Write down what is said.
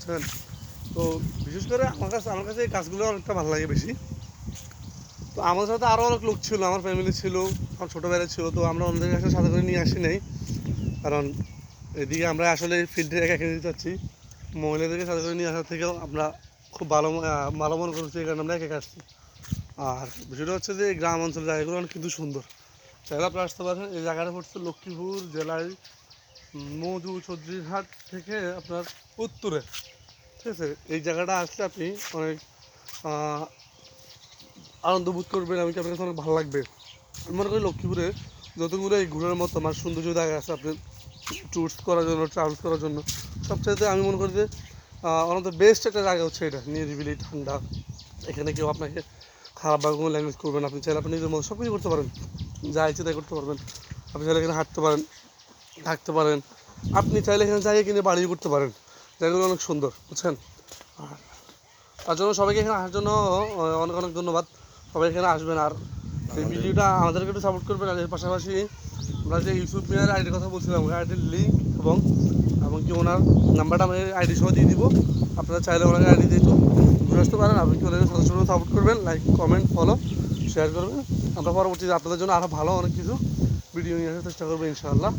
বুঝছেন। তো বিশেষ করে আমার কাছে এই কাজগুলো অনেকটা ভালো লাগে বেশি। তো আমার সাথে আরও অনেক লোক ছিল, আমার ফ্যামিলি ছিল, আমার ছোটো ভাইরা ছিল। তো আমরা ওনাদের কাছে সাথে করে নিয়ে আসি নাই, কারণ এদিকে আমরা আসলে ফিল্ডে একা খেতে চাচ্ছি। মহিলাদেরকে সাথে করে নিয়ে আসার থেকেও আমরা খুব ভালো মনে করছি, এই কারণে আমরা একা আসছি। আর বিষয়টা হচ্ছে যে এই গ্রাম অঞ্চলের জায়গাগুলো অনেক কিন্তু সুন্দর, চাইলে আপনারা আসতে পারেন। এই জায়গাটা পড়ছে লক্ষ্মীপুর জেলায় মধু চৌধুরীহাট থেকে আপনার উত্তরে, ঠিক আছে। এই জায়গাটা আসলে আপনি অনেক আনন্দ বোধ করবেন, এমনকি আপনার কাছে অনেক ভালো লাগবে। আমি মনে করি লক্ষ্মীপুরে যতগুলো এই ঘোরার মতো আমার সৌন্দর্য জায়গা আছে আপনি ট্যুরস করার জন্য, ট্রাভেলস করার জন্য, সবচাইতে আমি মনে করি যে ওয়ান অফ দ্য বেস্ট একটা জায়গা হচ্ছে এটা। নিরিবিলি, ঠান্ডা, এখানে কেউ আপনাকে খারাপ বা কোনো ল্যাঙ্গুয়েজ করবেন। আপনি চাইলে আপনি নিজের মতো সব কিছু করতে পারেন, যা ইচ্ছে তাই করতে পারবেন। আপনি চাইলে এখানে হাঁটতে পারেন, থাকতে পারেন। আপনি চাইলে এখানে জায়গা কিনে বাড়িও করতে পারেন। জায়গাগুলো অনেক সুন্দর, বুঝছেন। আর তার জন্য সবাইকে এখানে আসার জন্য অনেক অনেক ধন্যবাদ। সবাই এখানে আসবেন, আর এই ভিডিওটা আমাদেরকে একটু সাপোর্ট করবেন। আর এর পাশাপাশি আমরা যে ইউসুফ মিয়ার আইডির কথা বলছিলাম, ওই আইডির লিঙ্ক এবং এমনকি ওনার নাম্বারটা আমি আইডি সহ দিয়ে দিব। আপনারা চাইলে ওনাকে আইডি দিয়ে একটু ঘুরে আসতে পারেন। আপনি কি ওনাকে সদস্য সাপোর্ট করবেন, লাইক, কমেন্ট, ফলো, শেয়ার করবেন। আমরা পরবর্তীতে আপনাদের জন্য আরও ভালো অনেক কিছু ভিডিও নিয়ে আসার চেষ্টা করবো ইনশাআল্লাহ।